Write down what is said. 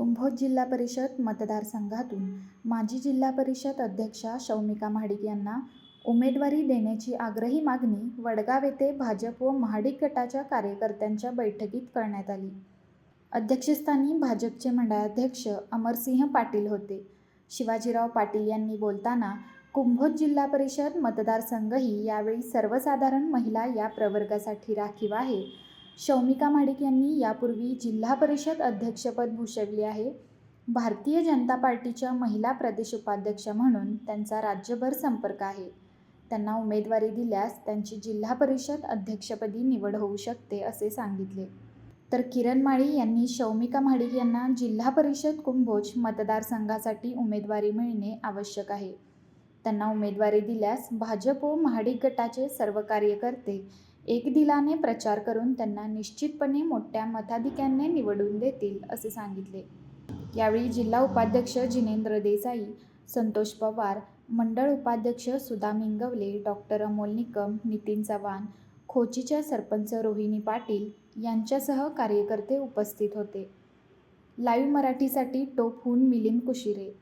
कुंभोज जिल्हा परिषद मतदारसंघातून माजी जिल्हा परिषद अध्यक्षा शौमिका महाडिक यांना उमेदवारी देण्याची आग्रही मागणी वडगाव येथे भाजप व महाडिक गटाच्या कार्यकर्त्यांच्या बैठकीत करण्यात आली. अध्यक्षस्थानी भाजपचे मंडळाध्यक्ष अमरसिंह पाटील होते. शिवाजीराव पाटील यांनी बोलताना कुंभोज जिल्हा परिषद मतदारसंघही यावेळी सर्वसाधारण महिला या प्रवर्गासाठी राखीव आहे. शौमिका महाडिक यांनी यापूर्वी जिल्हा परिषद अध्यक्षपद भूषवले आहे. भारतीय जनता पार्टीच्या महिला प्रदेश उपाध्यक्ष म्हणून त्यांचा राज्यभर संपर्क आहे. त्यांना उमेदवारी दिल्यास त्यांची जिल्हा परिषद अध्यक्षपदी निवड होऊ शकते असे सांगितले. तर किरण माळी यांनी शौमिका महाडिक यांना जिल्हा परिषद कुंभोज मतदारसंघासाठी उमेदवारी मिळणे आवश्यक आहे. त्यांना उमेदवारी दिल्यास भाजप व महाडिक गटाचे सर्व कार्यकर्ते एकदिलाने प्रचार करून त्यांना निश्चितपणे मोठ्या मताधिक्याने निवडून देतील असे सांगितले. यावेळी जिल्हा उपाध्यक्ष जिनेंद्र देसाई, संतोष पवार, मंडळ उपाध्यक्ष सुधा मिंगवले, डॉक्टर अमोल निकम, नितीन चव्हाण, खोचीच्या सरपंच रोहिणी पाटील यांच्यासह कार्यकर्ते उपस्थित होते. लाईव्ह मराठीसाठी टोपहून मिलिंद कुशिरे.